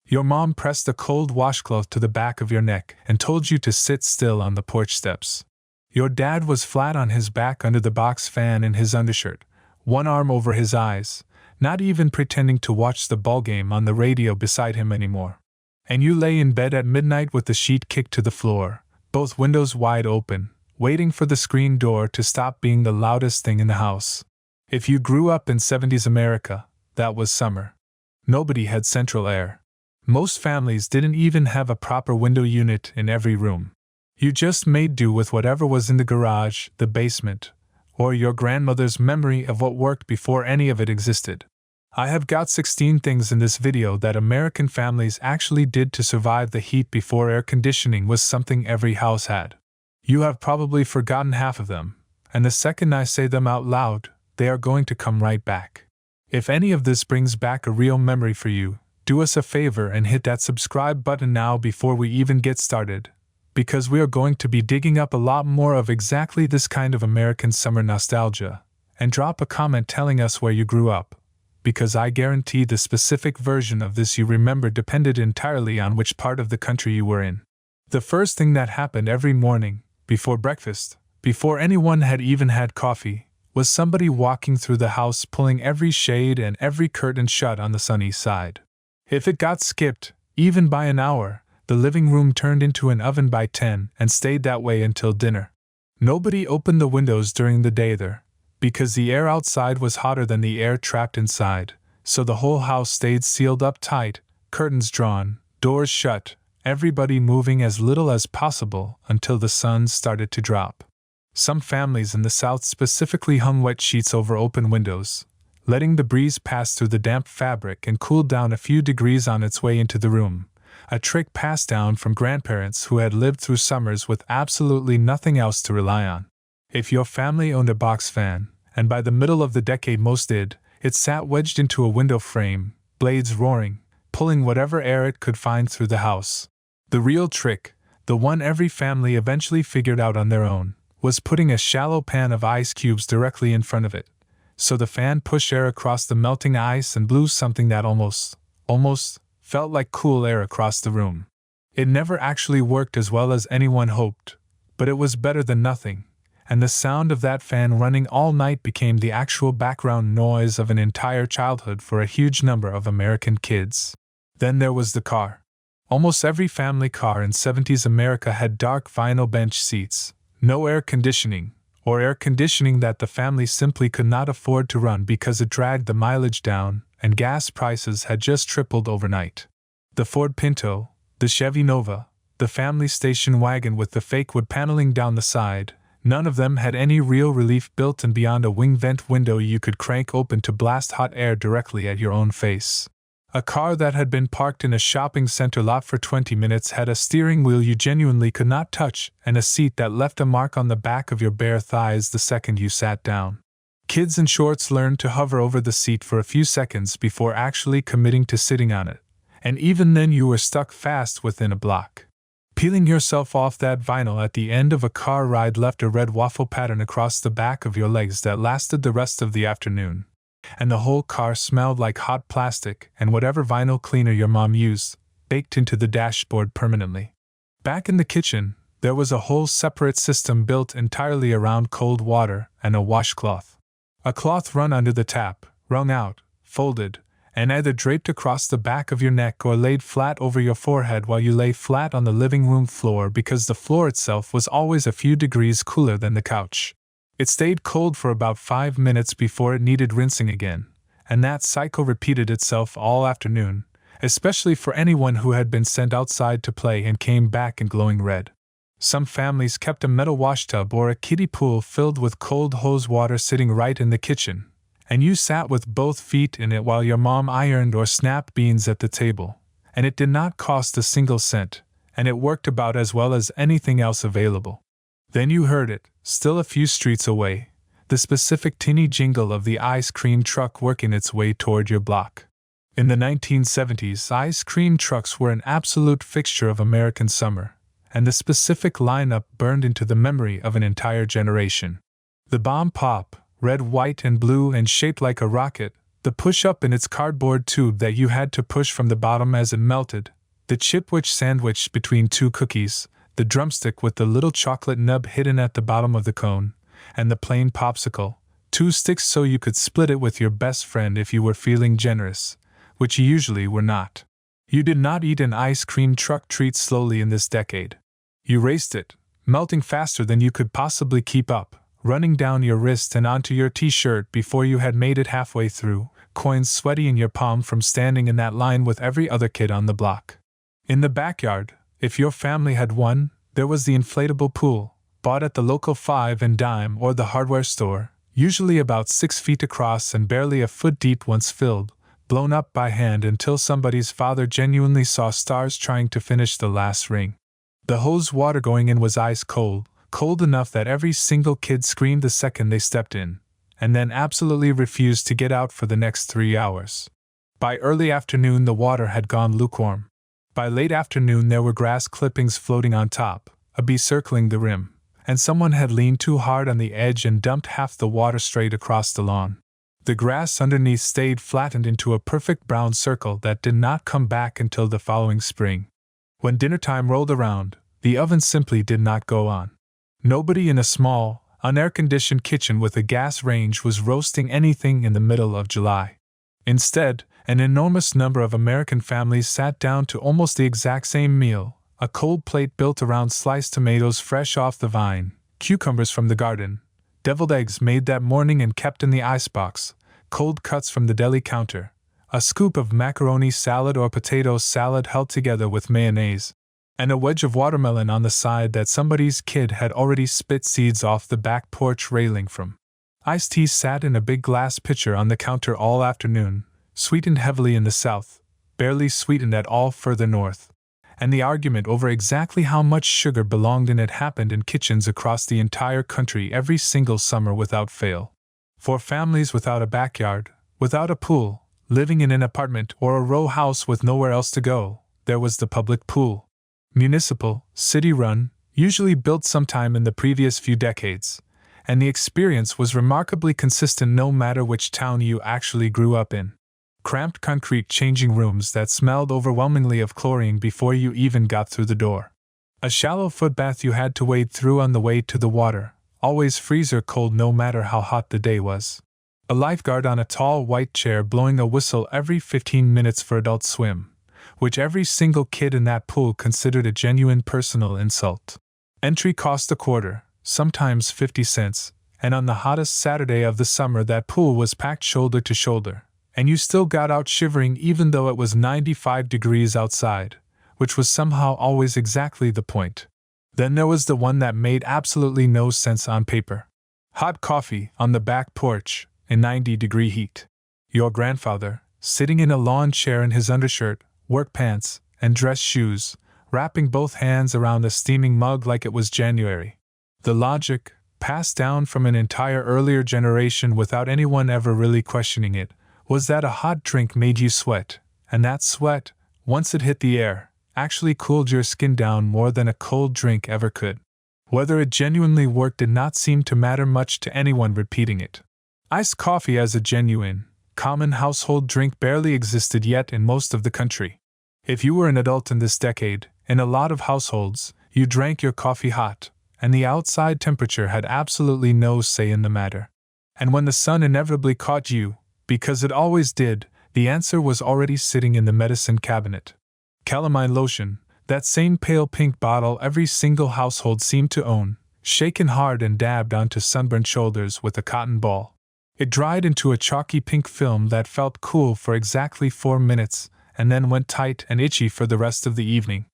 Your mom pressed a cold washcloth to the back of your neck and told you to sit still on the porch steps. Your dad was flat on his back under the box fan in his undershirt, one arm over his eyes, not even pretending to watch the ballgame on the radio beside him anymore. And you lay in bed at midnight with the sheet kicked to the floor, both windows wide open, waiting for the screen door to stop being the loudest thing in the house. If you grew up in 70s America, that was summer. Nobody had central air. Most families didn't even have a proper window unit in every room. You just made do with whatever was in the garage, the basement, or your grandmother's memory of what worked before any of it existed. I have got 16 things in this video that American families actually did to survive the heat before air conditioning was something every house had. You have probably forgotten half of them, and the second I say them out loud, they are going to come right back. If any of this brings back a real memory for you, do us a favor and hit that subscribe button now before we even get started, because we are going to be digging up a lot more of exactly this kind of American summer nostalgia, and drop a comment telling us where you grew up, because I guarantee the specific version of this you remember depended entirely on which part of the country you were in. The first thing that happened every morning, before breakfast, before anyone had even had coffee, was somebody walking through the house pulling every shade and every curtain shut on the sunny side. If it got skipped, even by an hour, the living room turned into an oven by 10 and stayed that way until dinner. Nobody opened the windows during the day there, because the air outside was hotter than the air trapped inside, so the whole house stayed sealed up tight, curtains drawn, doors shut, everybody moving as little as possible until the sun started to drop. Some families in the South specifically hung wet sheets over open windows, letting the breeze pass through the damp fabric and cool down a few degrees on its way into the room, a trick passed down from grandparents who had lived through summers with absolutely nothing else to rely on. If your family owned a box fan, and by the middle of the decade most did, it sat wedged into a window frame, blades roaring, pulling whatever air it could find through the house. The real trick, the one every family eventually figured out on their own, was putting a shallow pan of ice cubes directly in front of it, so the fan pushed air across the melting ice and blew something that almost felt like cool air across the room. It never actually worked as well as anyone hoped, but it was better than nothing, and the sound of that fan running all night became the actual background noise of an entire childhood for a huge number of American kids. Then there was the car. Almost every family car in 70s America had dark vinyl bench seats, no air conditioning, or air conditioning that the family simply could not afford to run because it dragged the mileage down, and gas prices had just tripled overnight. The Ford Pinto, the Chevy Nova, the family station wagon with the fake wood paneling down the side, none of them had any real relief built in beyond a wing vent window you could crank open to blast hot air directly at your own face. A car that had been parked in a shopping center lot for 20 minutes had a steering wheel you genuinely could not touch and a seat that left a mark on the back of your bare thighs the second you sat down. Kids in shorts learned to hover over the seat for a few seconds before actually committing to sitting on it, and even then you were stuck fast within a block. Peeling yourself off that vinyl at the end of a car ride left a red waffle pattern across the back of your legs that lasted the rest of the afternoon. And the whole car smelled like hot plastic and whatever vinyl cleaner your mom used, baked into the dashboard permanently. Back in the kitchen, there was a whole separate system built entirely around cold water and a washcloth. A cloth run under the tap, wrung out, folded, and either draped across the back of your neck or laid flat over your forehead while you lay flat on the living room floor because the floor itself was always a few degrees cooler than the couch. It stayed cold for about 5 minutes before it needed rinsing again, and that cycle repeated itself all afternoon, especially for anyone who had been sent outside to play and came back in glowing red. Some families kept a metal washtub or a kiddie pool filled with cold hose water sitting right in the kitchen, and you sat with both feet in it while your mom ironed or snapped beans at the table, and it did not cost a single cent, and it worked about as well as anything else available. Then you heard it, still a few streets away, the specific tinny jingle of the ice cream truck working its way toward your block. In the 1970s, ice cream trucks were an absolute fixture of American summer, and the specific lineup burned into the memory of an entire generation. The bomb pop, red, white, and blue and shaped like a rocket, The push-up in its cardboard tube that you had to push from the bottom as it melted, the chipwich sandwich between two cookies, the drumstick with the little chocolate nub hidden at the bottom of the cone, and the plain popsicle, 2 sticks so you could split it with your best friend if you were feeling generous, which you usually were not. You did not eat an ice cream truck treat slowly in this decade. You raced it, melting faster than you could possibly keep up, running down your wrist and onto your t-shirt before you had made it halfway through, coins sweaty in your palm from standing in that line with every other kid on the block. In the backyard, if your family had one, there was the inflatable pool, bought at the local 5 and dime or the hardware store, usually about 6 feet across and barely a foot deep once filled, blown up by hand until somebody's father genuinely saw stars trying to finish the last ring. The hose water going in was ice cold, cold enough that every single kid screamed the second they stepped in, and then absolutely refused to get out for the next 3 hours. By early afternoon the water had gone lukewarm. By late afternoon there were grass clippings floating on top, a bee circling the rim, and someone had leaned too hard on the edge and dumped half the water straight across the lawn. The grass underneath stayed flattened into a perfect brown circle that did not come back until the following spring. When dinner time rolled around, the oven simply did not go on. Nobody in a small, unair-conditioned kitchen with a gas range was roasting anything in the middle of July. Instead, an enormous number of American families sat down to almost the exact same meal, a cold plate built around sliced tomatoes fresh off the vine, cucumbers from the garden, deviled eggs made that morning and kept in the icebox, cold cuts from the deli counter, a scoop of macaroni salad or potato salad held together with mayonnaise, and a wedge of watermelon on the side that somebody's kid had already spit seeds off the back porch railing from. Iced tea sat in a big glass pitcher on the counter all afternoon, sweetened heavily in the south, barely sweetened at all further north, and the argument over exactly how much sugar belonged in it happened in kitchens across the entire country every single summer without fail. For families without a backyard, without a pool, living in an apartment or a row house with nowhere else to go, there was the public pool. Municipal, city-run, usually built sometime in the previous few decades, and the experience was remarkably consistent no matter which town you actually grew up in. Cramped concrete changing rooms that smelled overwhelmingly of chlorine before you even got through the door. A shallow footbath you had to wade through on the way to the water, always freezer cold no matter how hot the day was. A lifeguard on a tall white chair blowing a whistle every 15 minutes for adult swim, which every single kid in that pool considered a genuine personal insult. Entry cost a quarter, sometimes 50 cents, and on the hottest Saturday of the summer that pool was packed shoulder to shoulder, and you still got out shivering even though it was 95 degrees outside, which was somehow always exactly the point. Then there was the one that made absolutely no sense on paper. Hot coffee on the back porch, in 90-degree heat. Your grandfather, sitting in a lawn chair in his undershirt, work pants, and dress shoes, wrapping both hands around a steaming mug like it was January. The logic, passed down from an entire earlier generation without anyone ever really questioning it, was that a hot drink made you sweat, and that sweat, once it hit the air, actually cooled your skin down more than a cold drink ever could. Whether it genuinely worked did not seem to matter much to anyone repeating it. Iced coffee as a genuine, common household drink barely existed yet in most of the country. If you were an adult in this decade, in a lot of households, you drank your coffee hot, and the outside temperature had absolutely no say in the matter. And when the sun inevitably caught you, because it always did, the answer was already sitting in the medicine cabinet. Calamine lotion, that same pale pink bottle every single household seemed to own, shaken hard and dabbed onto sunburned shoulders with a cotton ball. It dried into a chalky pink film that felt cool for exactly 4 minutes, and then went tight and itchy for the rest of the evening.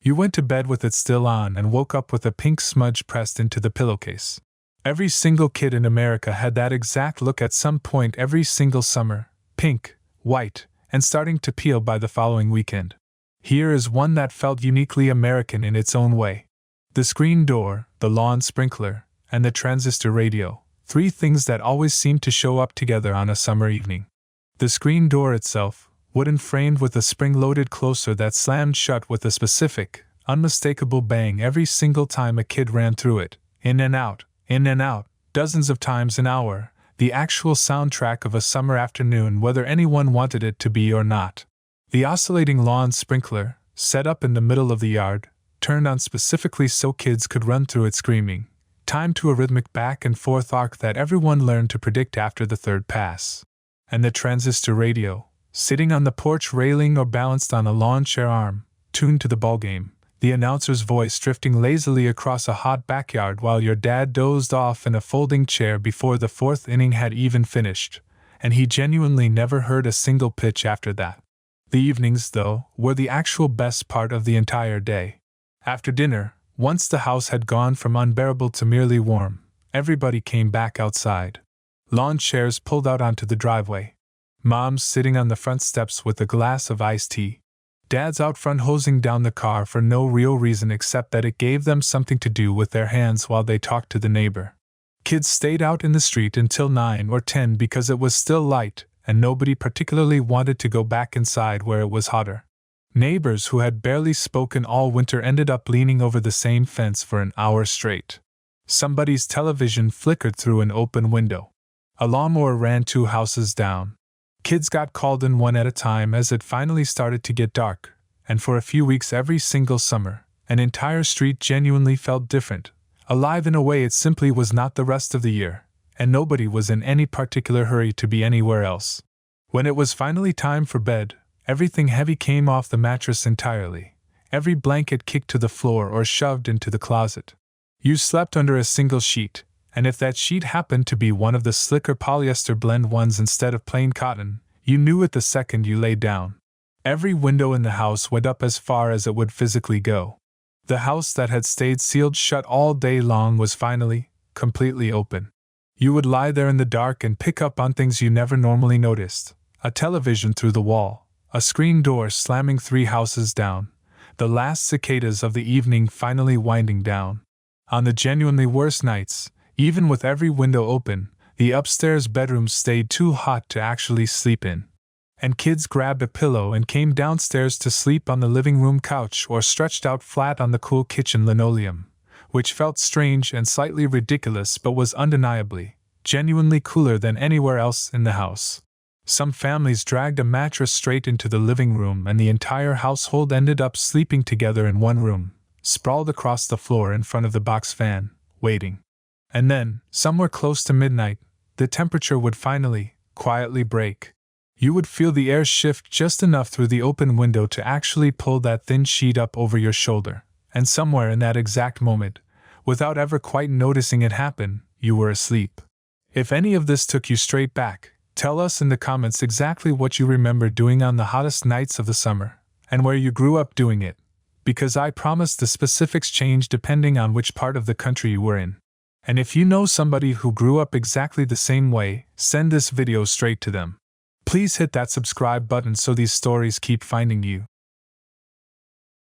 You went to bed with it still on and woke up with a pink smudge pressed into the pillowcase. Every single kid in America had that exact look at some point every single summer, pink, white, and starting to peel by the following weekend. Here is one that felt uniquely American in its own way. The screen door, the lawn sprinkler, and the transistor radio, 3 things that always seemed to show up together on a summer evening. The screen door itself, wooden framed with a spring-loaded closer that slammed shut with a specific, unmistakable bang every single time a kid ran through it, in and out, dozens of times an hour, the actual soundtrack of a summer afternoon, whether anyone wanted it to be or not. The oscillating lawn sprinkler, set up in the middle of the yard, turned on specifically so kids could run through it screaming, time to a rhythmic back and forth arc that everyone learned to predict after the third pass. And the transistor radio, sitting on the porch railing or balanced on a lawn chair arm, tuned to the ballgame, the announcer's voice drifting lazily across a hot backyard while your dad dozed off in a folding chair before the fourth inning had even finished, and he genuinely never heard a single pitch after that. The evenings, though, were the actual best part of the entire day. After dinner, once the house had gone from unbearable to merely warm, everybody came back outside. Lawn chairs pulled out onto the driveway. Moms sitting on the front steps with a glass of iced tea. Dads out front hosing down the car for no real reason except that it gave them something to do with their hands while they talked to the neighbor. Kids stayed out in the street until 9 or 10 because it was still light, and nobody particularly wanted to go back inside where it was hotter. Neighbors who had barely spoken all winter ended up leaning over the same fence for an hour straight. Somebody's television flickered through an open window. A lawnmower ran 2 houses down. Kids got called in one at a time as it finally started to get dark, and for a few weeks every single summer, an entire street genuinely felt different, alive in a way it simply was not the rest of the year, and nobody was in any particular hurry to be anywhere else. When it was finally time for bed, everything heavy came off the mattress entirely, every blanket kicked to the floor or shoved into the closet. You slept under a single sheet, and if that sheet happened to be one of the slicker polyester blend ones instead of plain cotton, you knew it the second you lay down. Every window in the house went up as far as it would physically go. The house that had stayed sealed shut all day long was finally, completely open. You would lie there in the dark and pick up on things you never normally noticed: a television through the wall, a screen door slamming 3 houses down, the last cicadas of the evening finally winding down. On the genuinely worst nights, even with every window open, the upstairs bedrooms stayed too hot to actually sleep in. And kids grabbed a pillow and came downstairs to sleep on the living room couch or stretched out flat on the cool kitchen linoleum, which felt strange and slightly ridiculous but was undeniably, genuinely cooler than anywhere else in the house. Some families dragged a mattress straight into the living room and the entire household ended up sleeping together in one room, sprawled across the floor in front of the box fan, waiting. And then, somewhere close to midnight, the temperature would finally, quietly break. You would feel the air shift just enough through the open window to actually pull that thin sheet up over your shoulder, and somewhere in that exact moment, without ever quite noticing it happen, you were asleep. If any of this took you straight back, tell us in the comments exactly what you remember doing on the hottest nights of the summer, and where you grew up doing it, because I promise the specifics change depending on which part of the country you were in. And if you know somebody who grew up exactly the same way, send this video straight to them. Please hit that subscribe button so these stories keep finding you.